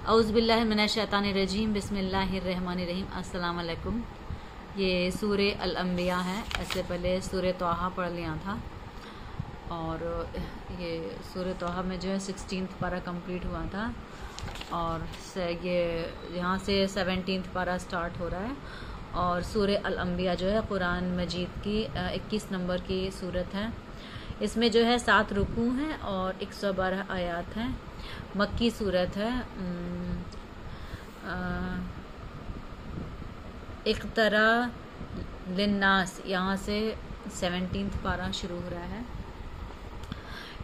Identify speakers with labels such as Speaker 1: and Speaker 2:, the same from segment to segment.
Speaker 1: اعوذ باللہ من الشیطان الرجیم، بسم اللہ الرحمن الرحیم۔ السلام علیکم۔ یہ سورہ الانبیاء ہے، اس سے پہلے سورہ طٰہٰ پڑھ لیا تھا، اور یہ سورہ طٰہٰ میں جو ہے 16 پارہ کمپلیٹ ہوا تھا، اور یہ یہاں سے 17 پارہ سٹارٹ ہو رہا ہے۔ اور سورہ الانبیاء جو ہے قرآن مجید کی 21 نمبر کی صورت ہے۔ اس میں جو ہے 7 رکوع ہیں اور 112 آیات ہیں۔ مکی صورت ہے۔ اقترا للناس، یہاں سے 17 پارہ شروع ہو رہا ہے۔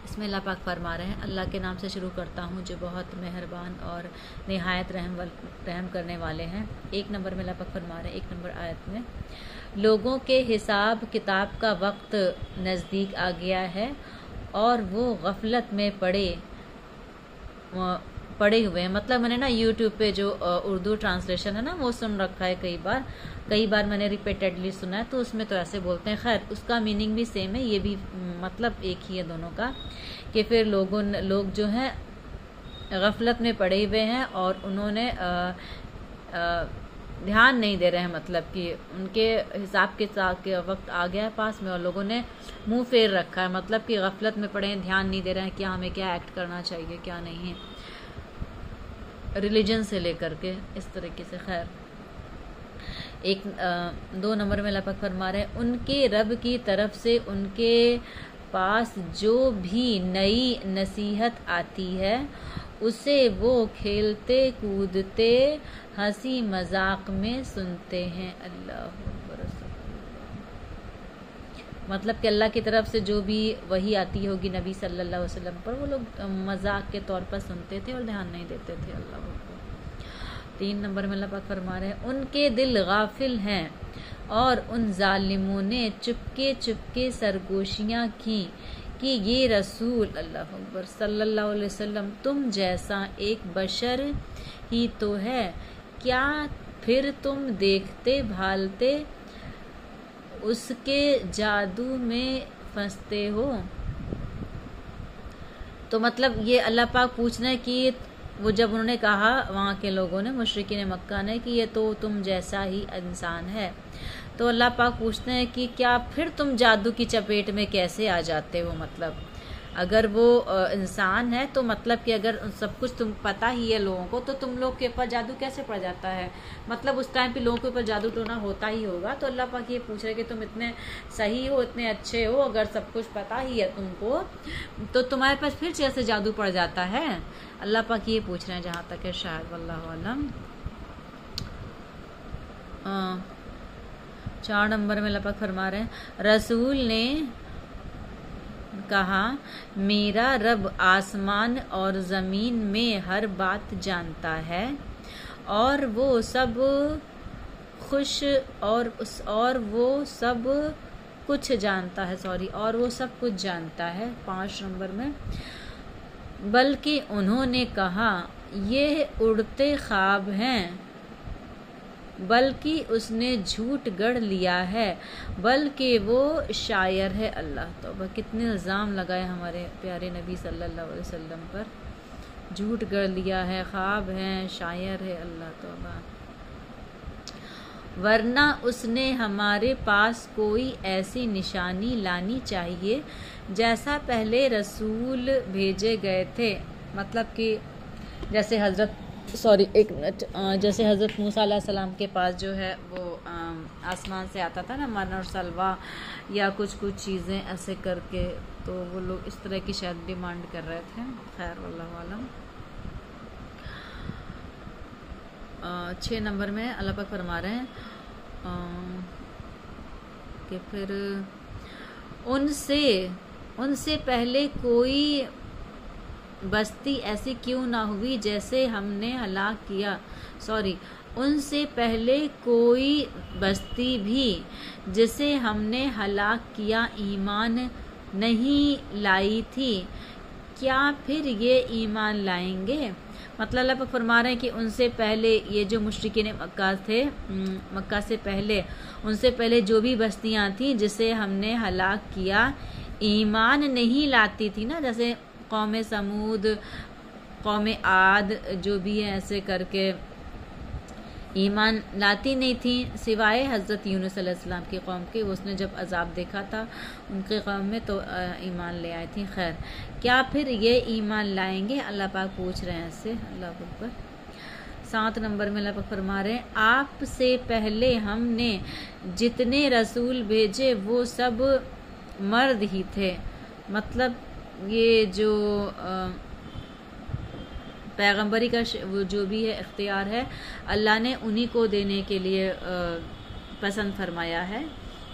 Speaker 1: اس میں اللہ پاک فرما رہے ہیں، اللہ کے نام سے شروع کرتا ہوں جو بہت مہربان اور نہایت رحم کرنے والے ہیں۔ 1 نمبر میں اللہ پاک فرما رہے ہیں، 1 نمبر آیت میں، لوگوں کے حساب کتاب کا وقت نزدیک آ گیا ہے اور وہ غفلت میں پڑے ہوئے ہیں۔ مطلب میں نے نا یوٹیوب پہ جو اردو ٹرانسلیشن ہے نا وہ سن رکھا ہے، کئی بار میں نے ریپیٹڈلی سنا ہے، تو اس میں تو ایسے بولتے ہیں۔ خیر، اس کا میننگ بھی سیم ہے، یہ بھی مطلب ایک ہی ہے دونوں کا، کہ پھر لوگ جو ہیں غفلت میں پڑے ہوئے ہیں اور انہوں نے دھیان نہیں دے رہے ہیں، مطلب کہ ان کے حساب کے وقت آ گیا ہے پاس میں اور لوگوں نے منہ پھیر رکھا ہے، مطلب کہ غفلت میں پڑے ہیں، دھیان نہیں دے رہے ہیں کہ ہمیں کیا ایکٹ کرنا چاہیے کیا نہیں ہے، ریلیجن سے لے کر کے اس طریقے سے۔ خیر، 2 نمبر میں اللہ پاک فرما رہے ہیں، ان کے رب کی طرف سے ان کے پاس جو بھی نئی نصیحت آتی ہے اسے وہ کھیلتے کودتے ہنسی مذاق میں سنتے ہیں۔ اللہ اکبر۔ مطلب کہ اللہ کی طرف سے جو بھی وحی آتی ہوگی نبی صلی اللہ علیہ وسلم پر، وہ لوگ مذاق کے طور پر سنتے تھے اور دھیان نہیں دیتے تھے۔ اللہ اکبر۔ 3 نمبر میں اللہ پاک فرما رہے ہیں، ان کے دل غافل ہیں اور ان ظالموں نے چپکے سرگوشیاں کی کہ یہ رسول اللہ اکبر صلی اللہ علیہ وسلم تم جیسا ایک بشر ہی تو ہے، کیا پھر تم دیکھتے بھالتے اس کے جادو میں پھنستے ہو؟ تو مطلب یہ اللہ پاک پوچھ رہے ہیں کہ وہ جب انہوں نے کہا وہاں کے لوگوں نے، مشرکین مکہ نے، کہ یہ تو تم جیسا ہی انسان ہے، تو اللہ پاک پوچھتے ہیں کہ کیا پھر تم جادو کی چپیٹ میں کیسے آ جاتے ہو؟ مطلب اگر وہ انسان ہے تو مطلب کہ اگر سب کچھ تم پتہ ہی ہے لوگوں کو، تو تم لوگ کے اوپر جادو کیسے پڑ جاتا ہے؟ مطلب اس ٹائم پہ لوگوں کے اوپر جادو ٹونا ہوتا ہی ہوگا۔ تو اللہ پاک یہ پوچھ رہے کہ تم اتنے صحیح ہو، اتنے اچھے ہو، اگر سب کچھ پتہ ہی ہے تم کو، تو تمہارے پاس پھر کیسے جادو پڑ جاتا ہے؟ اللہ پاک یہ پوچھ رہے ہیں، جہاں تک ہے شاید، واللہ عالم۔ 4 نمبر میں اللہ پاک فرما رہے ہیں، رسول نے کہا میرا رب آسمان اور زمین میں ہر بات جانتا ہے اور وہ سب کچھ جانتا ہے۔ 5 نمبر میں، بلکہ انہوں نے کہا یہ اڑتے خواب ہیں، بلکہ اس نے جھوٹ گڑھ لیا ہے، بلکہ وہ شاعر ہے۔ اللہ توبہ، کتنے الزام لگائے ہمارے پیارے نبی صلی اللہ علیہ وسلم پر، جھوٹ گڑھ لیا ہے، خواب ہے، شاعر ہے۔ اللہ توبہ، ورنہ اس نے ہمارے پاس کوئی ایسی نشانی لانی چاہیے جیسا پہلے رسول بھیجے گئے تھے۔ مطلب کہ جیسے جیسے حضرت موسیٰ علیہ السلام کے پاس جو ہے وہ آسمان سے آتا تھا نا، من اور سلوہ یا کچھ چیزیں ایسے کر کے، تو وہ لوگ اس طرح کی شاید ڈیمانڈ کر رہے تھے۔ خیر، واللہ عالم۔ 6 نمبر میں اللہ پاک فرما رہے ہیں کہ پھر ان سے پہلے کوئی بستی ایسی کیوں نہ ہوئی جیسے ہم نے ہلاک کیا، ان سے پہلے کوئی بستی بھی جسے ہم نے ہلاک کیا ایمان نہیں لائی تھی، کیا پھر یہ ایمان لائیں گے؟ مطلب اللہ پاک فرما رہے ہیں کہ ان سے پہلے یہ جو مشرکین مکہ تھے، مکہ سے پہلے، ان سے پہلے جو بھی بستیاں تھیں جسے ہم نے ہلاک کیا ایمان نہیں لاتی تھی نا، جیسے قوم سمود، قوم عاد جو بھی ہے ایسے کر کے ایمان لاتی نہیں تھی سوائے حضرت یونس علیہ السلام کی قوم کے. اس نے جب عذاب دیکھا تھا ان کے قوم میں تو ایمان لے آئی تھی. خیر کیا پھر یہ ایمان لائیں گے؟ اللہ پاک پوچھ رہے ہیں اس سے. اللہ اکبر. 7 نمبر میں اللہ پاک فرما رہے ہیں آپ سے پہلے ہم نے جتنے رسول بھیجے وہ سب مرد ہی تھے. مطلب یہ جو پیغمبری کا وہ جو بھی ہے اختیار ہے اللہ نے انہی کو دینے کے لیے پسند فرمایا ہے.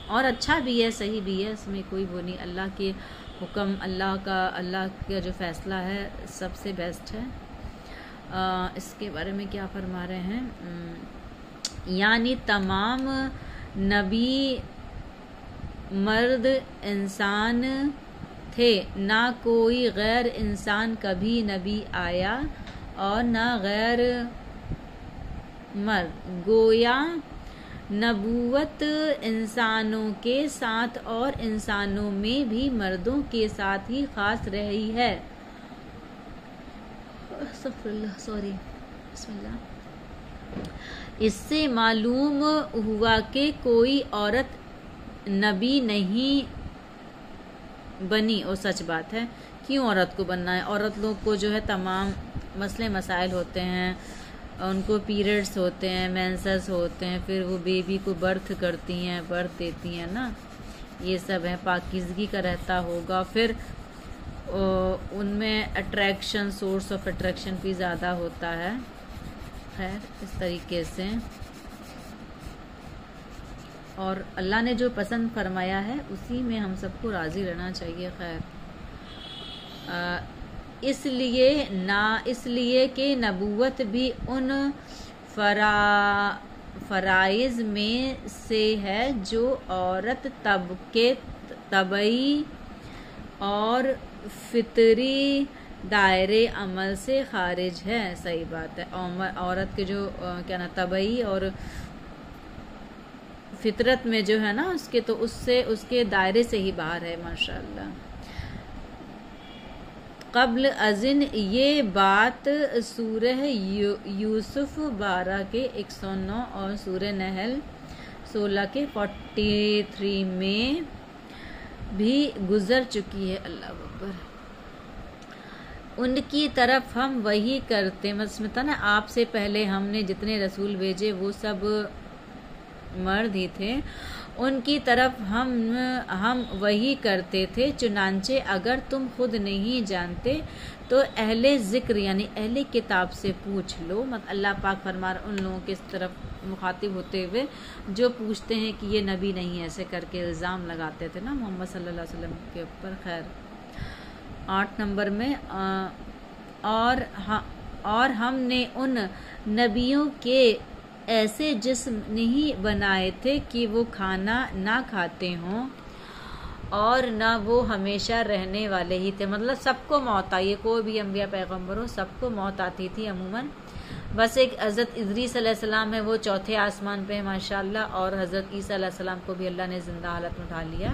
Speaker 1: اور اچھا بھی ہے، صحیح بھی ہے، اس میں کوئی وہ نہیں. اللہ کے حکم، اللہ کا جو فیصلہ ہے سب سے بیسٹ ہے. اس کے بارے میں کیا فرما رہے ہیں؟ یعنی تمام نبی مرد انسان تھے، نہ کوئی غیر انسان کبھی نبی آیا اور نہ غیر مرد. گویا نبوت انسانوں کے ساتھ اور انسانوں میں بھی مردوں کے ساتھ ہی خاص رہی ہے. بسم اللہ. اس سے معلوم ہوا کہ کوئی عورت نبی نہیں بنی، اور سچ بات ہے. کیوں عورت کو بننا ہے؟ عورت لوگ کو جو ہے تمام مسئلے مسائل ہوتے ہیں، ان کو پیریڈز ہوتے ہیں، مینسز ہوتے ہیں، پھر وہ بیبی کو برتھ کرتی ہیں، برتھ دیتی ہیں نا، یہ سب ہے. پاکیزگی کا رہتا ہوگا، پھر ان میں اٹریکشن، سورس آف اٹریکشن بھی زیادہ ہوتا ہے. خیر اس طریقے سے اور اللہ نے جو پسند فرمایا ہے اسی میں ہم سب کو راضی رہنا چاہیے. خیر اس لیے کہ نبوت بھی ان فرائض میں سے ہے جو عورت کے طبعی اور فطری دائرے عمل سے خارج ہے. صحیح بات ہے. عورت کے جو کیا نا طبعی اور فطرت میں جو ہے نا اس کے دائرے سے ہی باہر ہے. ماشاءاللہ. قبل ازن یہ بات سورہ یوسف 12 کے 109 اور سورہ نحل 16 کے 43 میں بھی گزر چکی ہے. اللہ اکبر. ان کی طرف ہم وہی کرتے، مثلا نا آپ سے پہلے ہم نے جتنے رسول بھیجے وہ سب مرد ہی تھے، ان کی طرف ہم وہی کرتے تھے. چنانچہ اگر تم خود نہیں جانتے تو اہل ذکر یعنی اہل کتاب سے پوچھ لو. اللہ پاک فرما رہا ان لوگوں کے طرف مخاطب ہوتے ہوئے جو پوچھتے ہیں کہ یہ نبی نہیں، ایسے کر کے الزام لگاتے تھے نا محمد صلی اللہ علیہ وسلم کے اوپر. خیر 8 نمبر میں اور ہم نے ان نبیوں کے ایسے جسم نہیں بنائے تھے کہ وہ کھانا نہ کھاتے ہوں اور نہ وہ ہمیشہ رہنے والے ہی تھے. مطلب سب کو موت آئی ہے، کوئی بھی انبیاء پیغمبر ہو سب کو موت آتی تھی عموماً. بس ایک حضرت ادریس علیہ السلام ہے وہ 4تھے آسمان پہ ہے ماشاءاللہ، اور حضرت عیسیٰ علیہ السلام کو بھی اللہ نے زندہ حالت میں اٹھا لیا.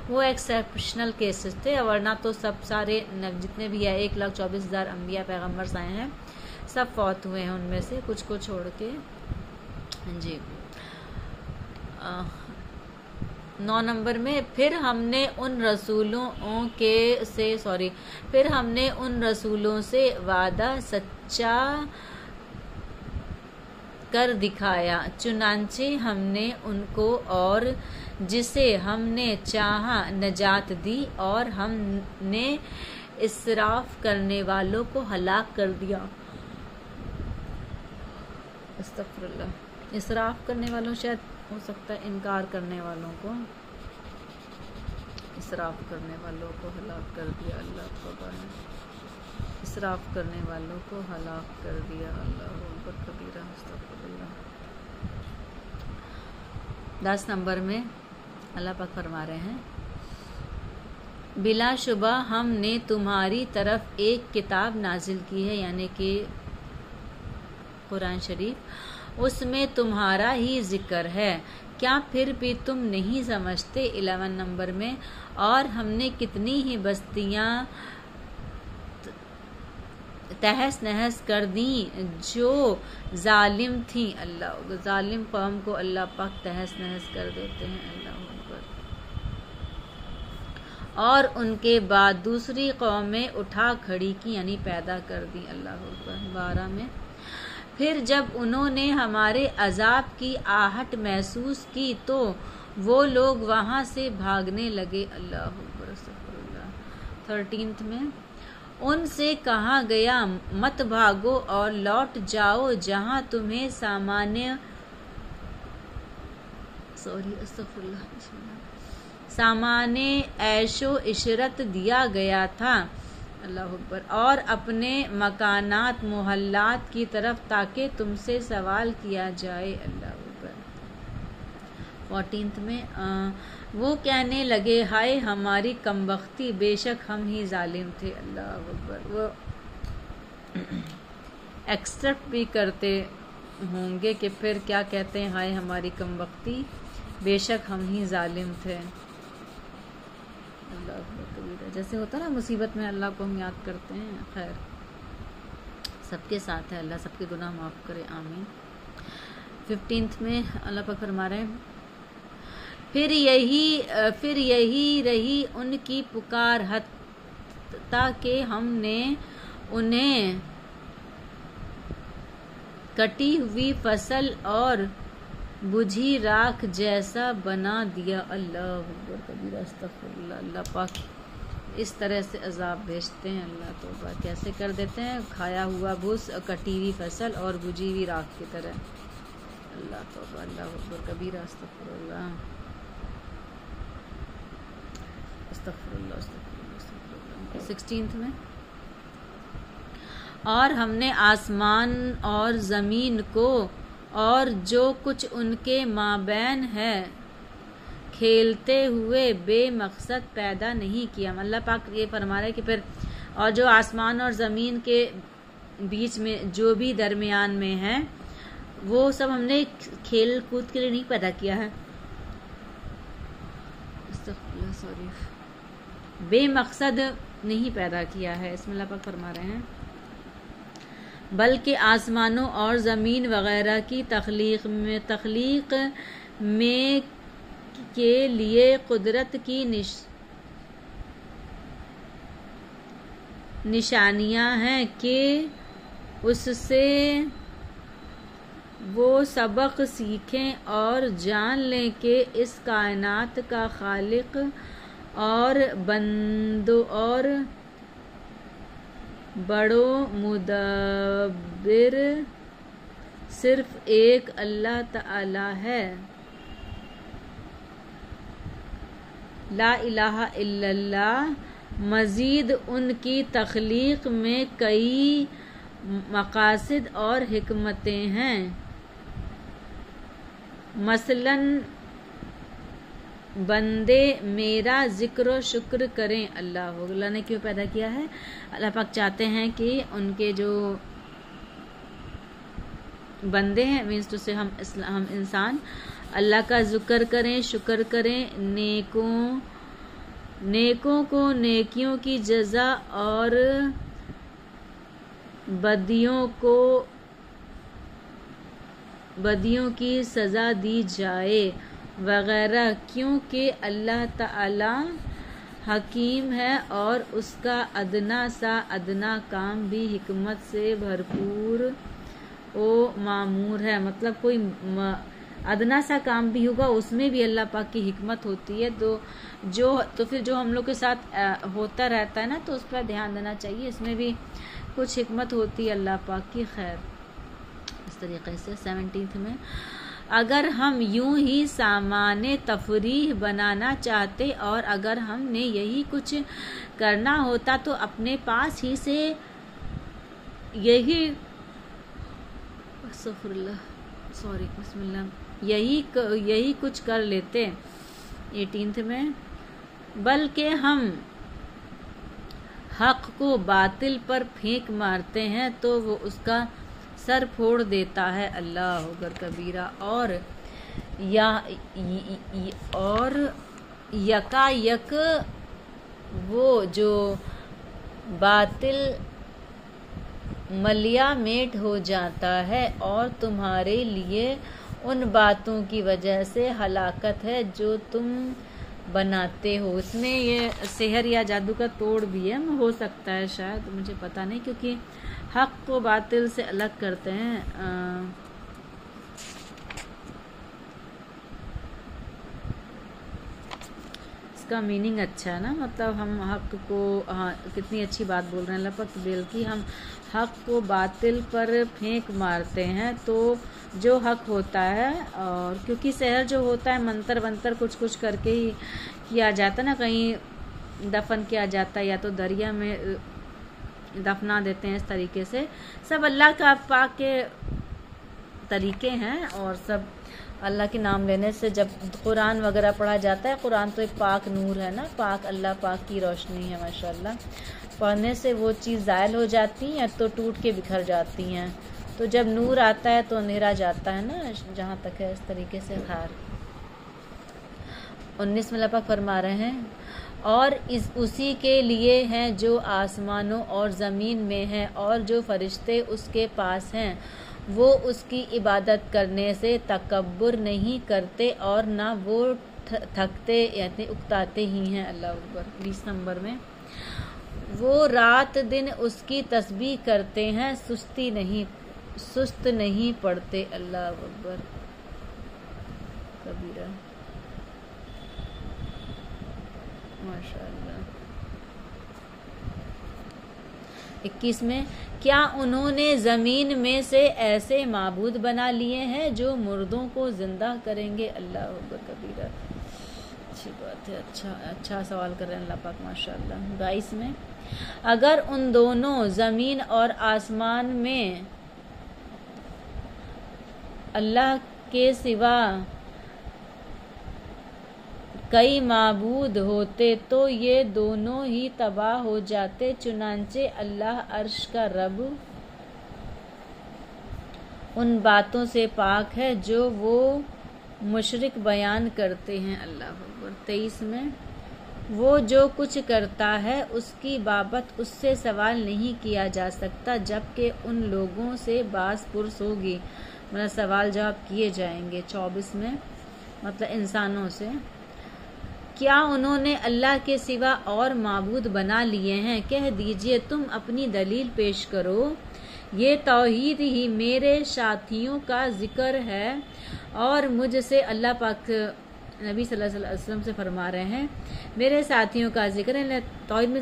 Speaker 1: وہ ایکسیپشنل کیسز تھے، ورنہ تو سب سارے جتنے بھی ہے 1,24,000 انبیاء پیغمبر آئے ہیں سب فوت ہوئے ہیں، ان میں سے کچھ کو چھوڑ کے. جی 9 نمبر میں پھر ہم نے ان رسولوں سے وعدہ سچا کر دکھایا. چنانچہ ہم نے ان کو اور جسے ہم نے چاہا نجات دی، اور ہم نے اسراف کرنے والوں کو ہلاک کر دیا. استغفر اللہ. اسراف کرنے والوں شاید ہو سکتا ہے انکار کرنے والوں کو، اسراف کرنے والوں کو ہلاک کر دیا. اللہ توبہ ہے. اسراف کرنے والوں کو ہلاک کر دیا. اللہ اکبر کبیرہ. استغفر اللہ. 10 نمبر میں اللہ پاک فرما رہے ہیں بلا شبہ ہم نے تمہاری طرف ایک کتاب نازل کی ہے، یعنی کہ قرآن شریف، اس میں تمہارا ہی ذکر ہے، کیا پھر بھی تم نہیں سمجھتے؟ 11 نمبر میں اور ہم نے کتنی ہی بستیاں تہس نہس کر دیں جو ظالم تھیں. اللہ ظالم قوم کو اللہ پاک تہس نہس کر دیتے ہیں. اللہ اکبر. اور ان کے بعد دوسری قومیں اٹھا کھڑی کی یعنی پیدا کر دی. اللہ اکبر. 12 میں پھر جب انہوں نے ہمارے عذاب کی آہٹ محسوس کی تو وہ لوگ وہاں سے بھاگنے لگے. اللہ اکبر. استغفر اللہ. 13 میں ان سے کہا گیا مت بھاگو اور لوٹ جاؤ جہاں تمہیں سامان عیش و عشرت دیا گیا تھا. اللہ اکبر. اور اپنے مکانات محلات کی طرف تاکہ تم سے سوال کیا جائے. اللہ اکبر. 14 میں وہ کہنے لگے ہائے ہماری کمبختی بے شک ہم ہی ظالم تھے. اللہ اکبر. وہ ایکسپٹ بھی کرتے ہوں گے کہ پھر کیا کہتے ہیں ہائے ہماری کمبختی بے شک ہم ہی ظالم تھے. اللہ اکبر. جیسے ہوتا نا مصیبت میں اللہ کو ہم یاد کرتے ہیں. خیر سب کے ساتھ ہے اللہ سب کے گناہ معاف کرے. آمین. 15 میں اللہ پاک فرما رہے ہیں پھر یہی رہی ان کی پکار حتیٰ کہ ہم نے انہیں کٹی ہوئی فصل اور بجھی راکھ جیسا بنا دیا. اللہ اکبر کبیرہ. استغفر اللہ. اللہ پاک اس طرح سے عذاب بھیجتے ہیں. اللہ توبہ کیسے کر دیتے ہیں کھایا ہوا بھوس کٹی ہوئی فصل اور بجھی ہوئی راکھ کی طرح. اللہ توبہ. اللہ اکبر کبیرہ. استغفر اللہ. استغفر اللہ. استغفر اللہ. استغفر اللہ. 16 میں اور ہم نے آسمان اور زمین کو اور جو کچھ ان کے مابین ہے کھیلتے ہوئے بے مقصد پیدا نہیں کیا. اللہ پاک یہ فرما رہا ہے کہ پھر اور جو آسمان اور زمین کے بیچ میں جو بھی درمیان میں ہے وہ سب ہم نے کھیل کود کے لیے نہیں پیدا کیا ہے. سوری بے مقصد نہیں پیدا کیا ہے. اس میں اللہ پاک فرما رہے ہیں بلکہ آسمانوں اور زمین وغیرہ کی تخلیق میں کے لیے قدرت کی نشانیاں ہیں کہ اس سے وہ سبق سیکھیں اور جان لیں کہ اس کائنات کا خالق اور بندوں اور بڑو مدبر صرف ایک اللہ تعالی ہے. لا الہ الا اللہ. مزید ان کی تخلیق میں کئی مقاصد اور حکمتیں ہیں. مثلاً بندے میرا ذکر و شکر کریں. اللہ نے کیوں پیدا کیا ہے؟ اللہ پاک چاہتے ہیں کہ ان کے جو بندے ہیں مینس ٹو سے ہم انسان اللہ کا ذکر کریں شکر کریں نیکوں کو نیکیوں کی جزا اور بدیوں کی سزا دی جائے وغیرہ کیونکہ اللہ تعالی حکیم ہے اور اس کا ادنا سا ادنا کام بھی حکمت سے بھرپور و معمور ہے. مطلب کوئی ادنا سا کام بھی ہوگا اس میں بھی اللہ پاک کی حکمت ہوتی ہے. تو پھر جو ہم لوگ کے ساتھ ہوتا رہتا ہے نا تو اس پر دھیان دینا چاہیے. اس میں بھی کچھ حکمت ہوتی ہے اللہ پاک کی. خیر اس طریقے سے 17 میں اگر ہم یوں ہی سامان تفریح بنانا چاہتے اور اگر ہم نے یہی کچھ کرنا ہوتا تو اپنے پاس ہی سے یہی کچھ کر لیتے. 18 میں بلکہ ہم حق کو باطل پر پھینک مارتے ہیں تو وہ اس کا سر پھوڑ دیتا ہے. اللہ اکبر کبیرہ. اور یکا یک وہ جو باطل ملیا میٹ ہو جاتا ہے، اور تمہارے لیے ان باتوں کی وجہ سے ہلاکت ہے جو تم بناتے ہو۔ اس میں یہ سحر یا جادو کا توڑ بھی ہے، ہو سکتا ہے شاید، مجھے پتہ نہیں، کیونکہ حق کو باطل سے الگ کرتے ہیں۔ اس کا میننگ اچھا ہے نا، مطلب ہم حق کو، ہاں کتنی اچھی بات بول رہے ہیں اللہ پاک، بلکہ ہم حق کو باطل پر پھینک مارتے ہیں تو جو حق ہوتا ہے، اور کیونکہ سحر جو ہوتا ہے منتر ونتر کچھ کر کے ہی کیا جاتا ہے نا، کہیں دفن کیا جاتا ہے یا تو دریا میں دفنا دیتے ہیں، اس طریقے سے سب اللہ کا پاک کے طریقے ہیں، اور سب اللہ کے نام لینے سے، جب قرآن وغیرہ پڑھا جاتا ہے، قرآن تو ایک پاک نور ہے نا، پاک اللہ پاک کی روشنی ہے ماشاءاللہ، پڑھنے سے وہ چیز زائل ہو جاتی ہیں تو ٹوٹ کے بکھر جاتی ہیں، تو جب نور آتا ہے تو اندھیرا جاتا ہے نا، جہاں تک ہے اس طریقے سے۔ خیر 19 میں اللہ پاک فرما رہے ہیں، اور اسی کے لیے ہیں جو آسمانوں اور زمین میں ہیں، اور جو فرشتے اس کے پاس ہیں، وہ اس کی عبادت کرنے سے تکبر نہیں کرتے اور نہ وہ تھکتے یعنی اکتاتے ہی ہیں۔ اللہ اکبر۔ 20 نمبر میں، وہ رات دن اس کی تسبیح کرتے ہیں، سست نہیں پڑتے۔ اللہ اکبر کبیرہ، ماشاءاللہ۔ 21 میں، کیا انہوں نے زمین میں سے ایسے معبود بنا لیے ہیں جو مردوں کو زندہ کریں گے؟ اللہ اکبر کبیرہ، اچھی بات ہے، اچھا سوال کر رہے ہیں اللہ پاک ماشاءاللہ۔ 22 میں، اگر ان دونوں زمین اور آسمان میں اللہ کے سوا کئی معبود ہوتے تو یہ دونوں ہی تباہ ہو جاتے، چنانچہ اللہ عرش کا رب ان باتوں سے پاک ہے جو وہ مشرک بیان کرتے ہیں۔ اللہ اکبر۔ 23 میں، وہ جو کچھ کرتا ہے اس کی بابت اس سے سوال نہیں کیا جا سکتا جبکہ ان لوگوں سے باز پرس ہوگی، مطلب سوال جواب کیے جائیں گے۔ 24 میں، مطلب انسانوں سے، کیا انہوں نے اللہ کے سوا اور معبود بنا لیے ہیں؟ کہہ دیجئے تم اپنی دلیل پیش کرو، یہ توحید ہی میرے ساتھیوں کا ذکر ہے اور مجھ سے، اللہ پاک نبی صلی اللہ علیہ وسلم سے فرما رہے ہیں، میرے ساتھیوں کا ذکر ہے۔ توحید میں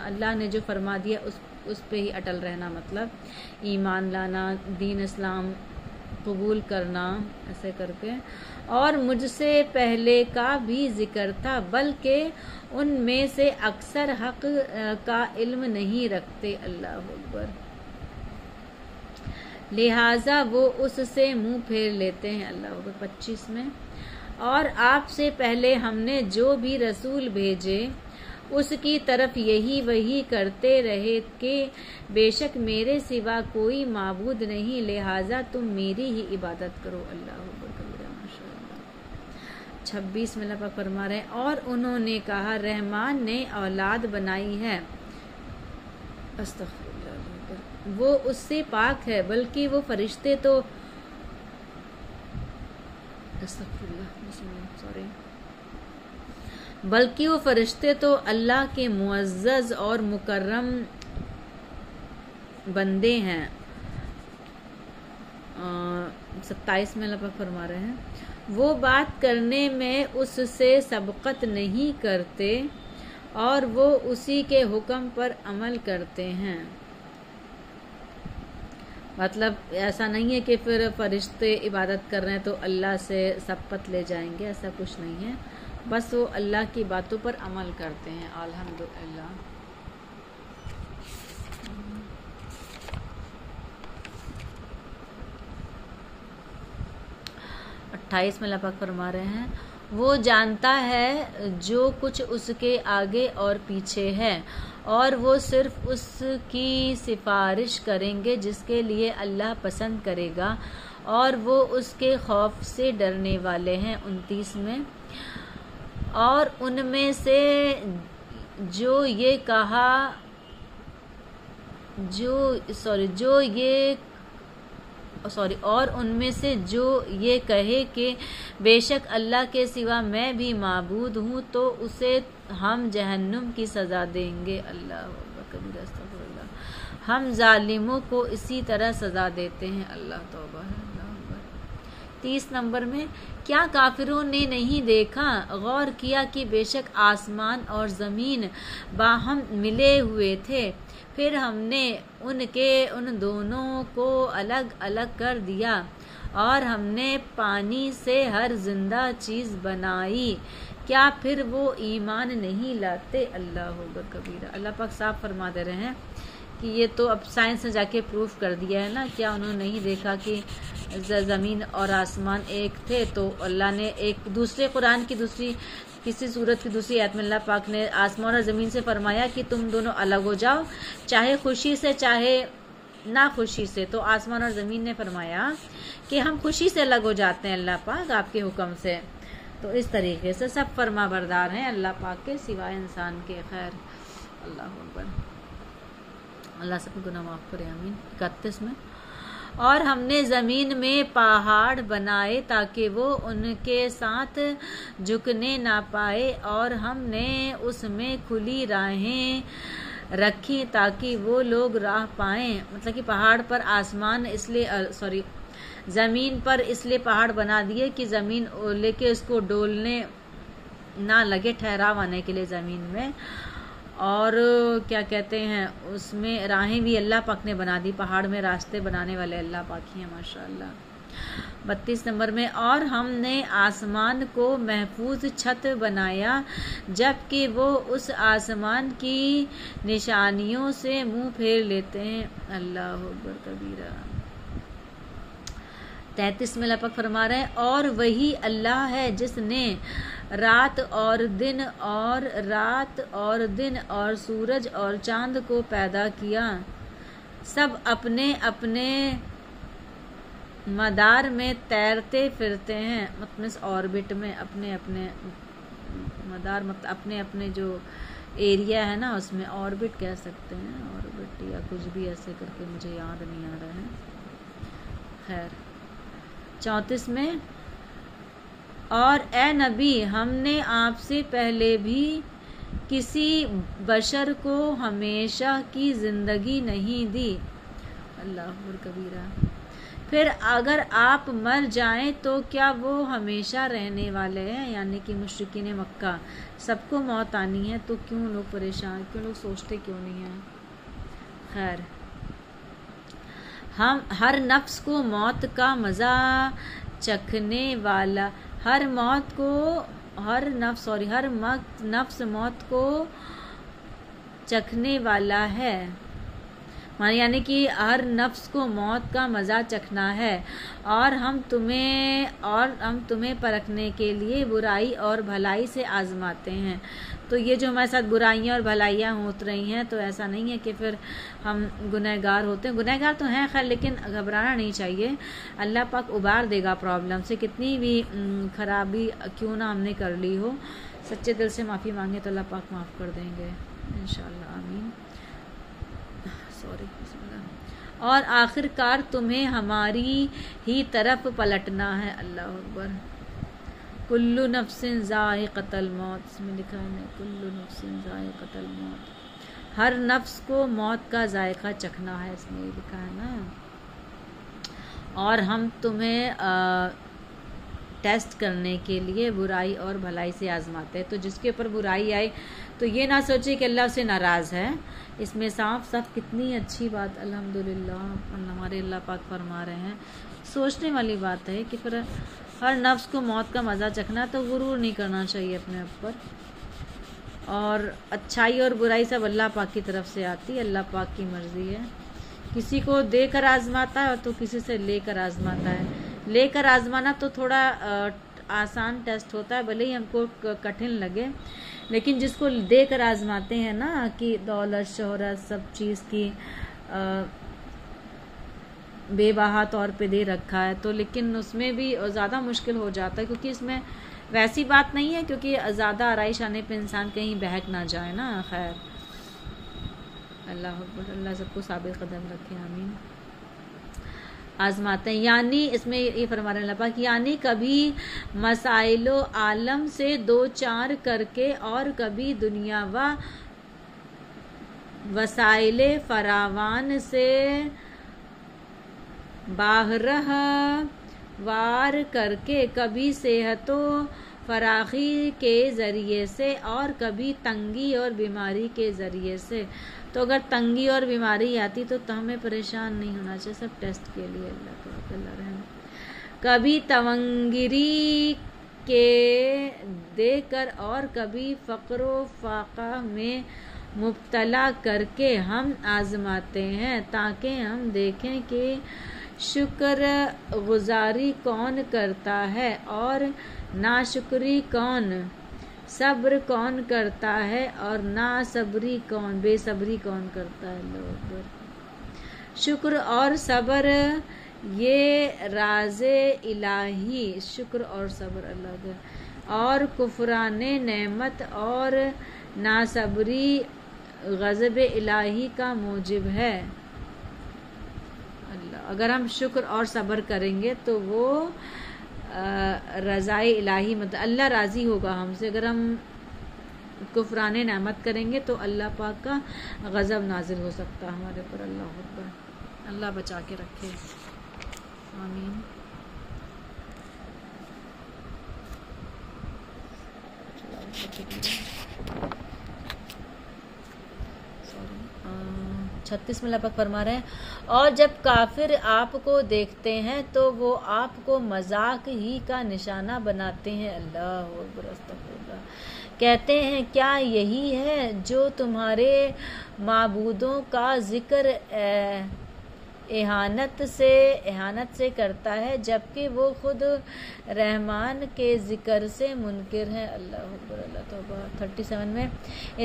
Speaker 1: اللہ نے جو فرما دیا اس پہ ہی اٹل رہنا، مطلب ایمان لانا، دین اسلام قبول کرنا، ایسے کر کے، اور مجھ سے پہلے کا بھی ذکر تھا، بلکہ ان میں سے اکثر حق کا علم نہیں رکھتے۔ اللہ اکبر۔ لہٰذا وہ اس سے منہ پھیر لیتے ہیں۔ اللہ اکبر۔ 25 میں، اور آپ سے پہلے ہم نے جو بھی رسول بھیجے اس کی طرف یہی وحی کرتے رہے کہ بے شک میرے سوا کوئی معبود نہیں، لہٰذا تم میری ہی عبادت کرو۔ اللہ اکبر کبیرہ، ماشاءاللہ۔ 26 میں اللہ پاک فرما رہے ہیں، اور انہوں نے کہا رحمان نے اولاد بنائی ہے، استغفر اللہ، وہ اس سے پاک ہے، بلکہ وہ فرشتے تو بلکہ وہ فرشتے تو اللہ کے معزز اور مکرم بندے ہیں۔ 27 میں اللہ پاک فرما رہے ہیں، وہ بات کرنے میں اس سے سبقت نہیں کرتے اور وہ اسی کے حکم پر عمل کرتے ہیں۔ مطلب ایسا نہیں ہے کہ پھر فرشتے عبادت کر رہے ہیں تو اللہ سے سبقت لے جائیں گے، ایسا کچھ نہیں ہے، بس وہ اللہ کی باتوں پر عمل کرتے ہیں۔ الحمدللہ۔ 28 میں اللہ پاک فرما رہے ہیں، وہ جانتا ہے جو کچھ اس کے آگے اور پیچھے ہے، اور وہ صرف اس کی سفارش کریں گے جس کے لیے اللہ پسند کرے گا، اور وہ اس کے خوف سے ڈرنے والے ہیں۔ 29 میں، اور ان میں سے جو یہ کہا اور ان میں سے جو یہ کہے کہ بے شک اللہ کے سوا میں بھی معبود ہوں تو اسے ہم جہنم کی سزا دیں گے۔ اللہ اکبر کبیرہ، استغفر اللہ۔ ہم ظالموں کو اسی طرح سزا دیتے ہیں۔ اللہ توبہ ہے۔ اللہ اکبر۔ 30 نمبر میں، کیا کافروں نے نہیں دیکھا، غور کیا کہ بے شک آسمان اور زمین باہم ملے ہوئے تھے، پھر ہم نے ان دونوں کو الگ الگ کر دیا اور ہم نے پانی سے ہر زندہ چیز بنائی، کیا پھر وہ ایمان نہیں لاتے؟ اللہ اکبر کبیرہ۔ اللہ پاک صاف فرما دے رہے ہیں کہ یہ تو اب سائنس نے جا کے پروف کر دیا ہے نا، کیا انہوں نے نہیں دیکھا کہ زمین اور آسمان ایک تھے؟ تو اللہ نے ایک دوسرے قرآن کی کسی سورت کی دوسری آیت میں اللہ پاک نے آسمان اور زمین سے فرمایا کہ تم دونوں الگ ہو جاؤ، چاہے خوشی سے چاہے نہ خوشی سے۔ تو آسمان اور زمین نے فرمایا کہ ہم خوشی سے الگ ہو جاتے ہیں اللہ پاک آپ کے حکم سے۔ تو اس طریقے سے سب فرما بردار ہیں اللہ پاک کے سوائے انسان کے۔ خیر، اللہ اکبر۔ اللہ سب کو گناہ معاف کرے، آمین۔ 31 میں، اور ہم نے زمین میں پہاڑ بنائے تاکہ وہ ان کے ساتھ جھکنے نہ پائے، اور ہم نے اس میں کھلی راہیں رکھی تاکہ وہ لوگ راہ پائیں۔ مطلب کہ پہاڑ پر زمین پر اس لیے پہاڑ بنا دیے کہ زمین لے کے اس کو ڈولنے نہ لگے، ٹھہراو آنے کے لیے زمین میں۔ اور کیا کہتے ہیں، اس میں راہیں بھی اللہ پاک نے بنا دی، پہاڑ میں راستے بنانے والے اللہ پاک ہی ہیں، ماشاءاللہ۔ 32 نمبر میں، اور ہم نے آسمان کو محفوظ چھت بنایا جبکہ وہ اس آسمان کی نشانیوں سے منہ پھیر لیتے ہیں۔ اللہ اکبر کبیرہ۔ 33 میں اللہ پاک فرما رہے ہیں، اور وہی اللہ ہے جس نے رات اور دن اور سورج اور چاند کو پیدا کیا، سب اپنے اپنے مدار میں تیرتے پھرتے ہیں۔ مطلب آربٹ میں اپنے اپنے مدار، مطلب اپنے اپنے جو ایریا ہے نا اس میں آربٹ کہہ سکتے ہیں، آربٹ یا کچھ بھی ایسے کر کے، مجھے یاد نہیں آ رہا ہے۔ خیر، 34 میں، اور اے نبی ہم نے آپ سے پہلے بھی کسی بشر کو ہمیشہ کی زندگی نہیں دی۔ اللہ اکبر کبیرہ۔ پھر اگر آپ مر جائیں تو کیا وہ ہمیشہ رہنے والے ہیں؟ یعنی کہ مشرکین مکہ سب کو موت آنی ہے، تو کیوں لوگ پریشان، کیوں لوگ سوچتے کیوں نہیں ہیں؟ خیر، ہم ہر نفس کو موت کا مزہ چکھنے والا، ہر نفس موت کو چکھنے والا ہے، یعنی کہ ہر نفس کو موت کا مزہ چکھنا ہے، اور ہم تمہیں پرکھنے کے لیے برائی اور بھلائی سے آزماتے ہیں۔ تو یہ جو ہمارے ساتھ برائیاں اور بھلائیاں ہوت رہی ہیں، تو ایسا نہیں ہے کہ پھر ہم گنہگار ہوتے ہیں، گنہگار تو ہیں خیر، لیکن گھبرانا نہیں چاہیے۔ اللہ پاک ابار دے گا پرابلم سے، کتنی بھی خرابی کیوں نہ ہم نے کر لی ہو، سچے دل سے معافی مانگے تو اللہ پاک معاف کر دیں گے انشاءاللہ، آمین۔ اور آخر کار تمہیں ہماری ہی طرف پلٹنا ہے۔ اللہ اکبر۔ کل نفس ذائقۃ الموت، اس میں لکھا ہے کل نفس ذائقۃ الموت، ہر نفس کو موت کا ذائقہ چکھنا ہے، اس میں یہ لکھا ہے نا۔ اور ہم تمہیں ٹیسٹ کرنے کے لیے برائی اور بھلائی سے آزماتے ہیں۔ تو جس کے اوپر برائی آئے تو یہ نہ سوچے کہ اللہ سے ناراض ہے، اس میں صاف صاف کتنی اچھی بات الحمدللہ ہمارے اللہ پاک فرما رہے ہیں، سوچنے والی بات ہے کہ پھر ہر نفس کو موت کا مزہ چکھنا، تو غرور نہیں کرنا چاہیے اپنے اوپر، اور اچھائی اور برائی سب اللہ پاک کی طرف سے آتی ہے، اللہ پاک کی مرضی ہے، کسی کو دے کر آزماتا ہے اور تو کسی سے لے کر آزماتا ہے۔ لے کر آزمانا تو تھوڑا آسان ٹیسٹ ہوتا ہے، بھلے ہی ہم کو کٹھن لگے، لیکن جس کو دے کر آزماتے ہیں نا کہ دولت شہرت سب چیز کی بے بہا طور پہ دے رکھا ہے، تو لیکن اس میں بھی زیادہ مشکل ہو جاتا ہے، کیونکہ اس میں ویسی بات نہیں ہے، کیونکہ زیادہ آرائش آنے پہ انسان کہیں بہک نہ جائے نا۔ خیر، اللہ اکبر، اللہ سب کو ثابت قدم رکھے، آمین۔ آزماتے ہیں، یعنی اس میں یہ فرما رہے ہیں اللہ پاک، یعنی کبھی مسائل و عالم سے دو چار کر کے اور کبھی دنیا و وسائل فراوان سے باہرہ وار کر کے، کبھی صحت و فراخی کے ذریعے سے اور کبھی تنگی اور بیماری کے ذریعے سے۔ تو اگر تنگی اور بیماری آتی تو ہمیں پریشان نہیں ہونا چاہیے، سب ٹیسٹ کے لیے، اللہ کو اللہ رحم۔ کبھی تونگری کے دے کر اور کبھی فقر و فاقہ میں مبتلا کر کے ہم آزماتے ہیں، تاکہ ہم دیکھیں کہ شکر گزاری کون کرتا ہے اور ناشکری کون، صبر کون کرتا ہے اور ناصبری کون، بے صبری کون کرتا ہے۔ اللہ اکبر۔ شکر اور صبر یہ راز الہی، شکر اور صبر اللہ کا، اور کفران نعمت اور ناصبری غضب الہی کا موجب ہے۔ اللہ، اگر ہم شکر اور صبر کریں گے تو وہ رضائے الہی، مطلب اللہ راضی ہوگا ہم سے۔ اگر ہم کفران نعمت کریں گے تو اللہ پاک کا غضب نازل ہو سکتا ہے ہمارے پر۔ اللہ اکبر، اللہ بچا کے رکھے، آمین۔ چھتیس میں اللہ پاک فرما رہے ہیں، اور جب کافر آپ کو دیکھتے ہیں تو وہ آپ کو مذاق ہی کا نشانہ بناتے ہیں۔ اللہ اکبر، استغفر اللہ۔ کہتے ہیں کیا یہی ہے جو تمہارے معبودوں کا ذکر اہانت سے کرتا ہے، جبکہ وہ خود رحمان کے ذکر سے منکر ہیں۔ اللہ اکبر، اللہ توبہ۔ 37 میں،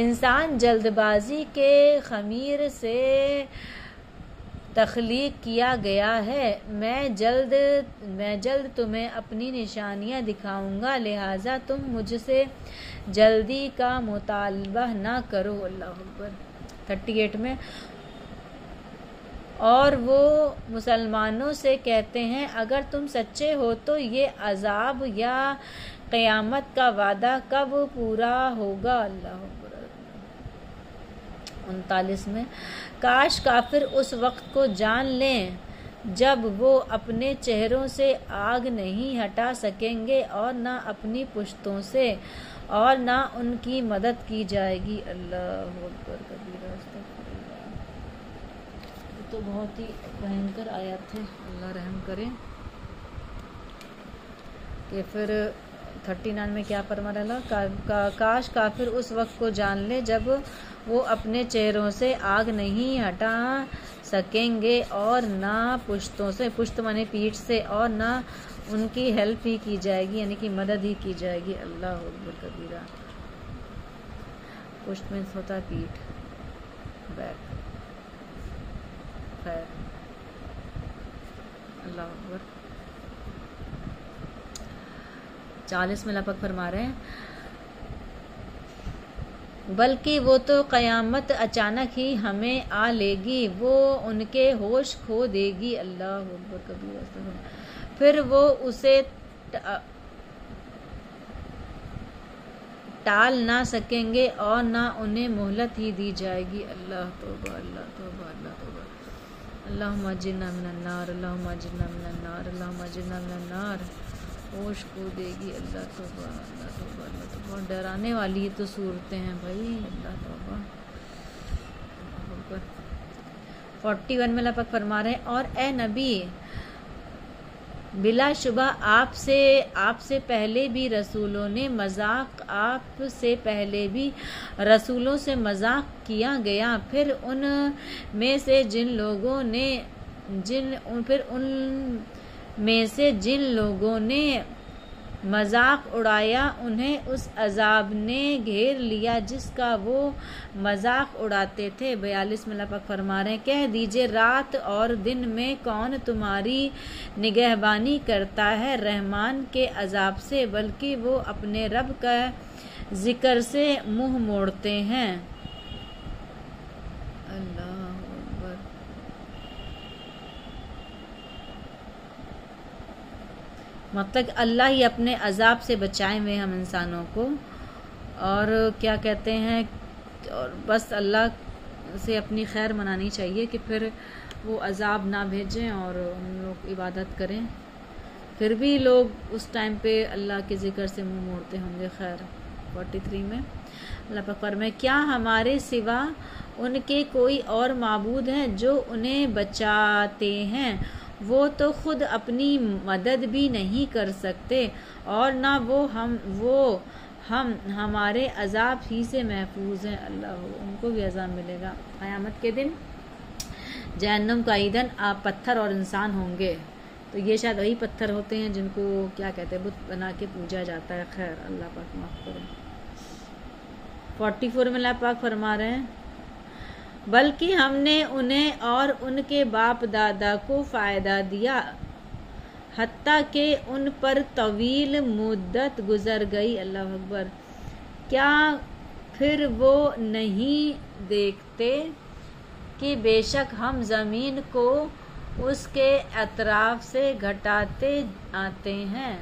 Speaker 1: انسان جلد بازی کے خمیر سے تخلیق کیا گیا ہے، میں جلد تمہیں اپنی نشانیاں دکھاؤں گا، لہٰذا تم مجھ سے جلدی کا مطالبہ نہ کرو۔ اللہ اکبر۔ 38 میں، اور وہ مسلمانوں سے کہتے ہیں اگر تم سچے ہو تو یہ عذاب یا قیامت کا وعدہ کب پورا ہوگا۔ اللہ اکبر۔ 39 میں، کاش کافر اس وقت کو جان لیں جب وہ اپنے چہروں سے آگ نہیں ہٹا سکیں گے اور نہ اپنی پشتوں سے، اور نہ ان کی مدد کی جائے گی۔ اللہ اکبر کبیرہ، استغفر اللہ۔ یہ تو بہت ہی بھینکر آیات ہے، اللہ رحم کرے۔ کہ پھر 39 میں کیا فرما رہا ہے، کاش کافر اس وقت کو جان لے جب وہ اپنے چہروں سے آگ نہیں ہٹا سکیں گے اور نہ پشتوں سے، پشت مانے پیٹھ سے، اور نہ ان کی ہیلپ ہی کی جائے گی، یعنی کہ مدد ہی کی جائے گی۔ اللہ اکبر کبیرہ۔ پشت میں ہوتا ہے پیٹھ، بیک، خیر۔ اللہ اکبر۔ 40 میں اللہ پاک فرما رہے ہیں، بلکہ وہ تو قیامت اچانک ہی ہمیں آ لے گی، وہ ان کے ہوش کھو دے گی۔ اللہ اکبر کبیرہ۔ پھر وہ اسے ٹال نہ سکیں گے اور نہ انہیں مہلت ہی دی جائے گی۔ اللہ توبہ، اللہ توبہ، اللہ توبہ۔ اللہم اجرنا من النار، اللہم اجرنا من النار، اللہم اجرنا من النار۔ ہوش کو دے گی۔ اللہ توبہ، اللہ توبہ، اللہ توبہ۔ بہت ڈرانے والی تو صورتیں ہیں بھائی، اللہ توبہ۔ 41 میں اللہ پاک فرما رہے ہیں، اور اے نبی، بلا شبہ آپ سے پہلے بھی رسولوں نے مذاق، آپ سے پہلے بھی رسولوں سے مذاق کیا گیا، پھر ان میں سے جن لوگوں نے مذاق اڑایا انہیں اس عذاب نے گھیر لیا جس کا وہ مذاق اڑاتے تھے۔ 42 میں اللہ پاک فرما رہے ہیں، کہہ دیجئے رات اور دن میں کون تمہاری نگہبانی کرتا ہے رحمان کے عذاب سے، بلکہ وہ اپنے رب کا ذکر سے منہ موڑتے ہیں۔ اللہ مطلب اللہ ہی اپنے عذاب سے بچائے ہوئے ہم انسانوں کو، اور کیا کہتے ہیں، اور بس اللہ سے اپنی خیر منانی چاہیے کہ پھر وہ عذاب نہ بھیجیں اور ہم لوگ عبادت کریں. پھر بھی لوگ اس ٹائم پہ اللہ کے ذکر سے منہ موڑتے ہوں گے. خیر 43 میں اللہ پاک فرمائے کیا ہمارے سوا ان کے کوئی اور معبود ہیں جو انہیں بچاتے ہیں؟ وہ تو خود اپنی مدد بھی نہیں کر سکتے اور نہ وہ ہم ہمارے عذاب ہی سے محفوظ ہیں. اللہ ان کو بھی عذاب ملے گا قیامت کے دن. جہنم کا ایندھن آپ پتھر اور انسان ہوں گے. تو یہ شاید وہی پتھر ہوتے ہیں جن کو کیا کہتے ہیں بت بنا کے پوجا جاتا ہے. خیر اللہ پاک معاف کرے. 44 میں اللہ پاک فرما رہے ہیں بلکہ ہم نے انہیں اور ان کے باپ دادا کو فائدہ دیا حتیٰ کہ ان پر طویل مدت گزر گئی. اللہ اکبر. کیا پھر وہ نہیں دیکھتے کہ بے شک ہم زمین کو اس کے اطراف سے گھٹاتے آتے ہیں.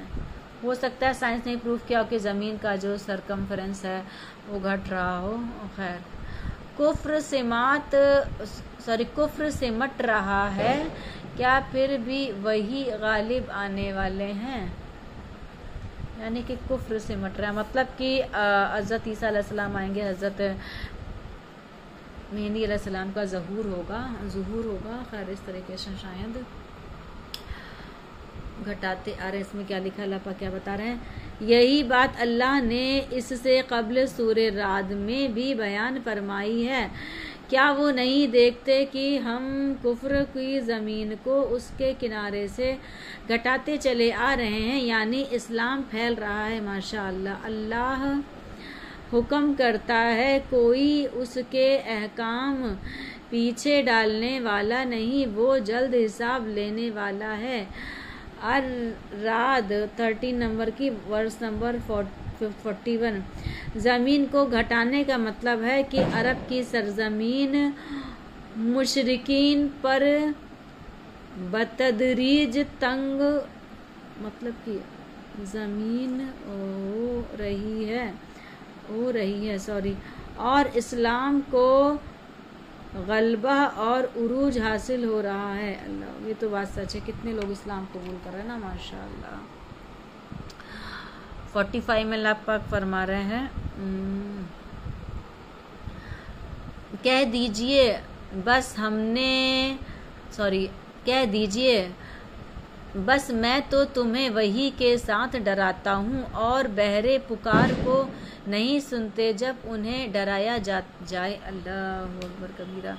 Speaker 1: ہو سکتا ہے سائنس نے پروف کیا ہو کہ زمین کا جو سرکمفرنس ہے وہ گھٹ رہا ہو. خیر کفر سمٹ رہا ہے کیا پھر بھی وہی غالب آنے والے ہیں. یعنی کہ کفر سمٹ رہا ہے مطلب کہ حضرت عیسیٰ علیہ السلام آئیں گے، حضرت مہدی علیہ السلام کا ظہور ہوگا. خیر اس طریقے سے شاید گھٹاتے آ رہے. اس میں کیا لکھا اللہ پاک کیا بتا رہے ہیں. یہی بات اللہ نے اس سے قبل سورہ رعد میں بھی بیان فرمائی ہے. کیا وہ نہیں دیکھتے کہ ہم کفر کی زمین کو اس کے کنارے سے گھٹاتے چلے آ رہے ہیں، یعنی اسلام پھیل رہا ہے. ماشاء اللہ. اللہ حکم کرتا ہے کوئی اس کے احکام پیچھے ڈالنے والا نہیں، وہ جلد حساب لینے والا ہے. الرعد 13 نمبر کی ورس نمبر 41. زمین کو گھٹانے کا مطلب ہے کہ عرب کی سرزمین مشرکین پر بتدریج تنگ مطلب کہ زمین ہو رہی ہے اور اسلام کو غلبہ اور عروج حاصل ہو رہا ہے. اللہ یہ تو بات سچ ہے. کتنے لوگ اسلام قبول کر رہے ہیں نا ماشاء اللہ. 45 میں اللہ پاک فرما رہے ہیں کہہ دیجئے بس میں تو تمہیں وحی کے ساتھ ڈراتا ہوں اور بہرے پکار کو نہیں سنتے جب انہیں ڈرایا جائے. اللہ اکبر کبیرہ.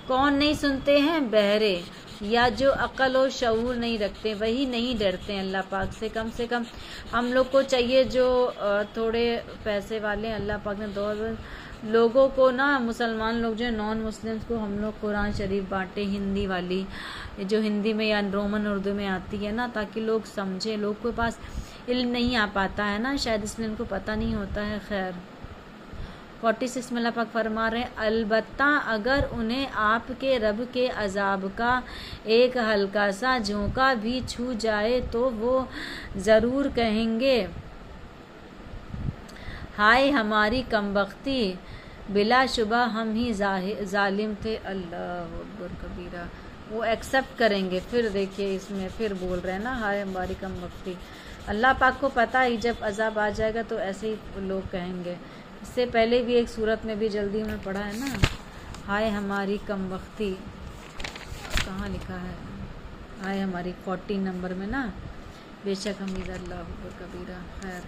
Speaker 1: کون نہیں سنتے ہیں؟ بہرے یا جو عقل و شعور نہیں رکھتے وہی نہیں ڈرتے ہیں اللہ پاک سے. کم سے کم ہم لوگ کو چاہیے جو تھوڑے پیسے والے ہیں، اللہ پاک نے لوگوں کو نا مسلمان لوگ جو نان مسلمس کو ہم لوگ قرآن شریف بانٹے ہندی والی جو ہندی میں یا رومن اردو میں آتی ہے نا، تاکہ لوگ سمجھے. لوگ کے پاس علم نہیں آ پاتا ہے نا شاید اس لیے ان کو پتہ نہیں ہوتا ہے. خیر 46 میں اللہ پاک فرما رہے ہیں البتہ اگر انہیں آپ کے رب کے عذاب کا ایک ہلکا سا جھونکا بھی چھو جائے تو وہ ضرور کہیں گے ہائے ہماری کمبختی، بلا شبہ ہم ہی ظالم تھے. اللہ اکبر کبیرہ. وہ ایکسپٹ کریں گے. پھر دیکھیے اس میں پھر بول رہے ہیں نا ہائے ہماری کمبختی. اللہ پاک کو پتہ ہی جب عذاب آ جائے گا تو ایسے ہی لوگ کہیں گے. اس سے پہلے بھی ایک صورت میں بھی جلدی میں پڑھا ہے نا ہائے ہماری کمبختی. کہاں لکھا ہے ہائے ہماری 14 نمبر میں نا بے شک ہم ادھر. اللہ اکبر کبیرہ. خیر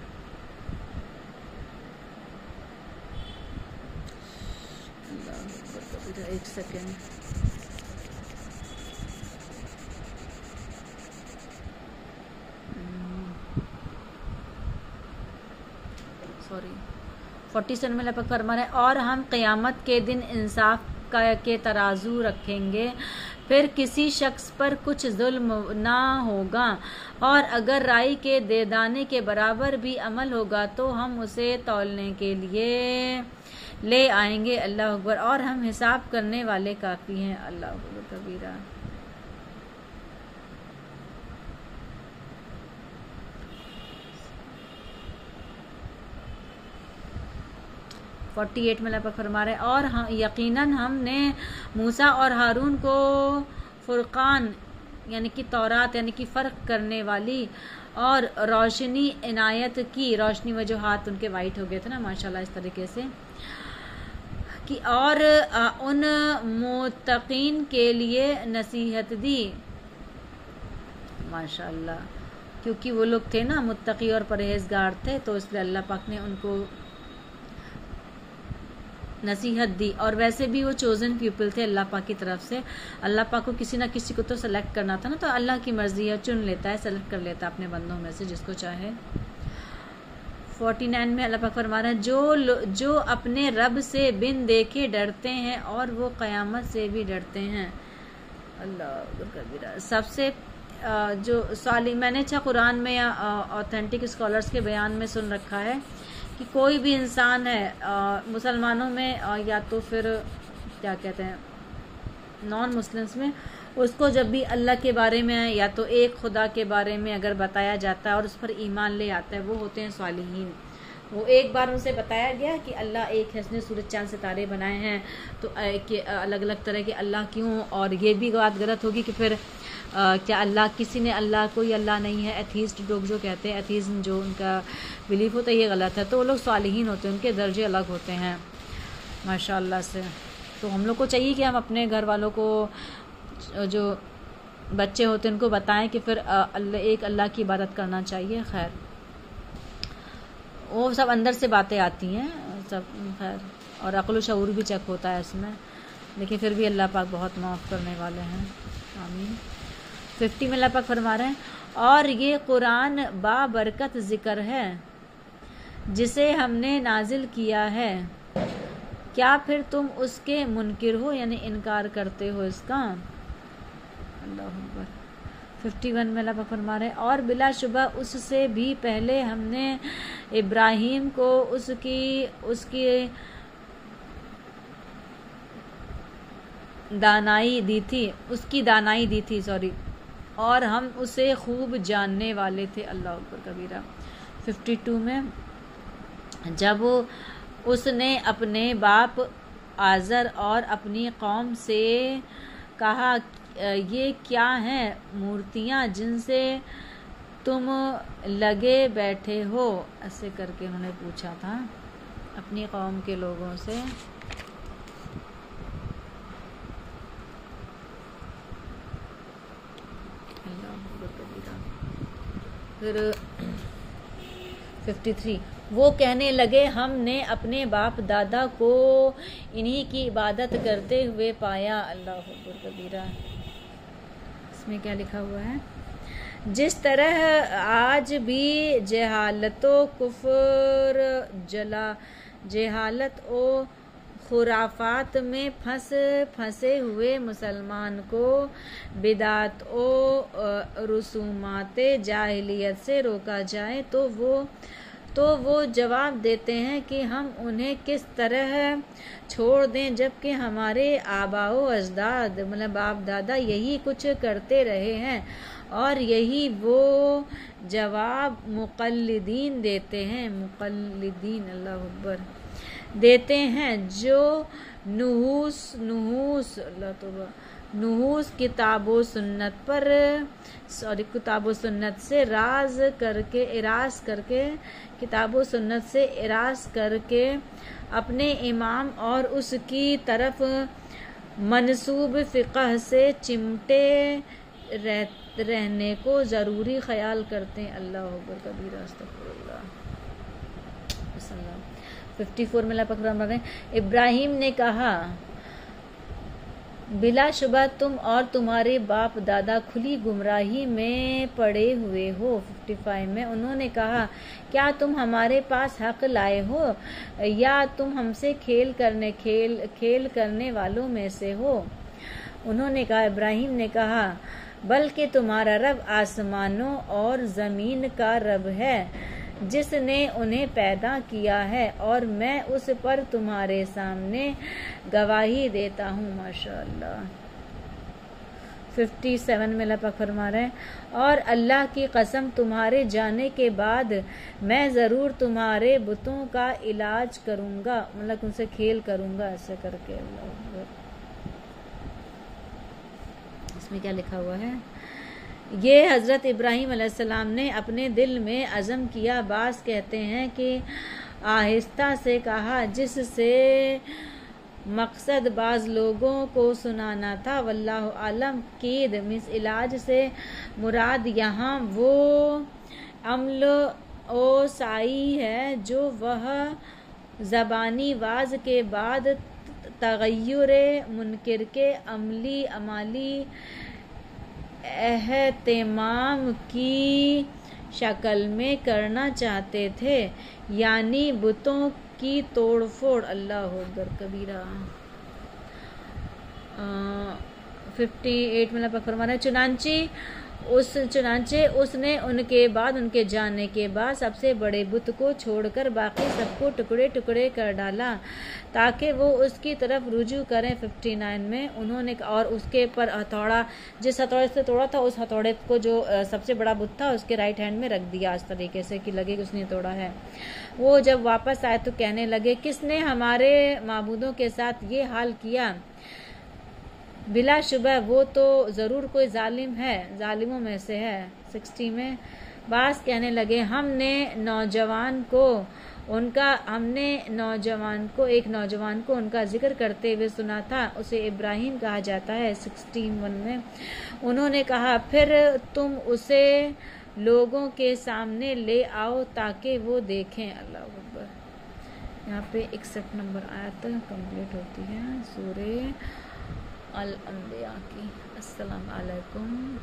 Speaker 1: اللہ اکبر کبیرہ. ایک سیکنڈ. سوری 47 میں اللہ پاک فرما رہے ہیں اور ہم قیامت کے دن انصاف کے ترازو رکھیں گے، پھر کسی شخص پر کچھ ظلم نہ ہوگا، اور اگر رائی کے دے دانے کے برابر بھی عمل ہوگا تو ہم اسے تولنے کے لیے لے آئیں گے. اللہ اکبر. اور ہم حساب کرنے والے کافی ہیں. اللہ اکبر کبیرہ. 48 میں اللہ پاک فرما رہے ہیں اور یقیناً ہم نے موسیٰ اور ہارون کو فرقان یعنی کہ تورات یعنی کہ فرق کرنے والی اور روشنی عنایت کی. روشنی وجوہات ان کے وائٹ ہو گئے تھے نا ماشاءاللہ اس طریقے سے کہ اور ان متقین کے لیے نصیحت دی ماشاءاللہ کیونکہ وہ لوگ تھے نا متقی اور پرہیزگار تھے تو اس لیے اللہ پاک نے ان کو نصیحت دی. اور ویسے بھی وہ چوزن پیپل تھے اللہ پاک کی طرف سے. اللہ پاک کو کسی نہ کسی کو تو سلیکٹ کرنا تھا نا تو اللہ کی مرضی ہے چن لیتا ہے سلیکٹ کر لیتا ہے اپنے بندوں میں سے جس کو چاہے. 49 میں اللہ پاک فرما رہا ہے جو اپنے رب سے بن دیکھے ڈرتے ہیں اور وہ قیامت سے بھی ڈرتے ہیں. اللہ سب سے جو صالح میں نے قرآن میں یا اوتھینٹک اسکالرس کے بیان میں سن رکھا ہے کہ کوئی بھی انسان ہے مسلمانوں میں یا تو پھر کیا کہتے ہیں نان مسلمس میں اس کو جب بھی اللہ کے بارے میں یا تو ایک خدا کے بارے میں اگر بتایا جاتا ہے اور اس پر ایمان لے آتا ہے وہ ہوتے ہیں صالحین. وہ ایک بار ان سے بتایا گیا کہ اللہ ایک ہے اس نے سورج چاند ستارے بنائے ہیں تو الگ الگ طرح کے اللہ کیوں. اور یہ بھی بات غلط ہوگی کہ پھر کیا اللہ کسی نے اللہ کوئی اللہ نہیں ہے. ایتھیسٹ لوگ جو کہتے ہیں ایتھیزم جو ان کا بلیف ہوتا ہے یہ غلط ہے. تو وہ لوگ صالحین ہوتے ہیں ان کے درجے الگ ہوتے ہیں ماشاء اللہ سے. تو ہم لوگ کو چاہیے کہ ہم اپنے گھر والوں کو جو بچے ہوتے ہیں ان کو بتائیں کہ پھر ایک اللہ کی عبادت کرنا چاہیے. خیر وہ سب اندر سے باتیں آتی ہیں سب خیر اور عقل و شعور بھی چیک ہوتا ہے اس میں لیکن پھر بھی اللہ پاک بہت معاف کرنے والے ہیں. آمین. 50 میں اللہ پاک فرما رہے ہیں اور یہ قرآن بابرکت ذکر ہے جسے ہم نے نازل کیا ہے کیا پھر تم اس کے منکر ہو یعنی انکار کرتے ہو اس کا. اللہ اکبر. 51 میں اللہ پاک فرما رہے ہیں اور بلا شبہ اس سے بھی پہلے ہم نے ابراہیم کو اس کی دانائی دی تھی اور ہم اسے خوب جاننے والے تھے. اللہ اکبر کبیرہ. 52 میں جب اس نے اپنے باپ آزر اور اپنی قوم سے کہا یہ کیا ہیں مورتیاں جن سے تم لگے بیٹھے ہو ایسے کر کے انہوں نے پوچھا تھا اپنی قوم کے لوگوں سے. پھر 53 وہ کہنے لگے ہم نے اپنے باپ دادا کو انہی کی عبادت کرتے ہوئے پایا. اللہ اکبر کبیرہ. اس میں کیا لکھا ہوا ہے جس طرح آج بھی جہالت و کفر جہالت و خرافات میں پھنسے ہوئے مسلمان کو بدعت و رسومات جاہلیت سے روکا جائے تو وہ جواب دیتے ہیں کہ ہم انہیں کس طرح چھوڑ دیں جبکہ ہمارے آباء و اجداد مطلب باپ دادا یہی کچھ کرتے رہے ہیں. اور یہی وہ جواب مقلدین دیتے ہیں مقلدین اللہ اکبر دیتے ہیں جو نحوس کتاب و سنت سے اراض کر کے اپنے امام اور اس کی طرف منسوب فقہ سے چمٹے رہنے کو ضروری خیال کرتے ہیں. اللہ اکبر کبیرہ. استغفر اللہ. 54 میں اللہ پاک فرما رہے ہیں ابراہیم نے کہا بلا شبہ تم اور تمہارے باپ دادا کھلی گمراہی میں پڑے ہوئے ہو. 55 میں انہوں نے کہا کیا تم ہمارے پاس حق لائے ہو یا تم ہم سے کھیل کرنے والوں میں سے ہو. انہوں نے کہا ابراہیم نے کہا بلکہ تمہارا رب آسمانوں اور زمین کا رب ہے جس نے انہیں پیدا کیا ہے اور میں اس پر تمہارے سامنے گواہی دیتا ہوں. ماشاء اللہ. 57 میں اللہ پاک فرما رہے ہیں اور اللہ کی قسم تمہارے جانے کے بعد میں ضرور تمہارے بتوں کا علاج کروں گا، مطلب ان سے کھیل کروں گا ایسے کر کے۔ اللہ اکبر۔ اس میں کیا لکھا ہوا ہے؟ یہ حضرت ابراہیم علیہ السلام نے اپنے دل میں عزم کیا۔ بعض کہتے ہیں کہ آہستہ سے کہا، جس سے مقصد بعض لوگوں کو سنانا تھا۔ واللہ عالم۔ قید مس علاج سے مراد یہاں وہ عمل و سعی ہے جو وہ زبانی واز کے بعد تغیر منکر کے عملی اہتمام کی شکل میں کرنا چاہتے تھے، یعنی بتوں کی توڑ پھوڑ۔ اللہ اکبر کبیرہ۔ 58 میں اللہ پاک فرما رہا ہے، چنانچہ اس نے ان کے بعد، ان کے جانے کے بعد سب سے بڑے بت کو چھوڑ کر باقی سب کو ٹکڑے ٹکڑے کر ڈالا تاکہ وہ اس کی طرف رجوع کریں۔ 59 میں انہوں نے اور اس کے پر ہتھوڑا، جس ہتھوڑے سے توڑا تھا اس ہتھوڑے کو جو سب سے بڑا بت تھا اس کے رائٹ ہینڈ میں رکھ دیا، اس طریقے سے کہ لگے کہ اس نے توڑا ہے۔ وہ جب واپس آئے تو کہنے لگے، کس نے ہمارے معبودوں کے ساتھ یہ حال کیا؟ بلا شبہ وہ تو ضرور کوئی ظالم ہے، ظالموں میں سے ہے۔ 60 میں بعض کہنے لگے، ہم نے ایک نوجوان کو ان کا ذکر کرتے ہوئے سنا تھا، اسے ابراہیم کہا جاتا ہے۔ 61 میں انہوں نے کہا، پھر تم اسے لوگوں کے سامنے لے آؤ تاکہ وہ دیکھیں۔ اللہ اکبر۔ یہاں پہ 61 نمبر آیت کمپلیٹ ہوتی ہے سورہ الانبیاء کی۔ السلام علیکم۔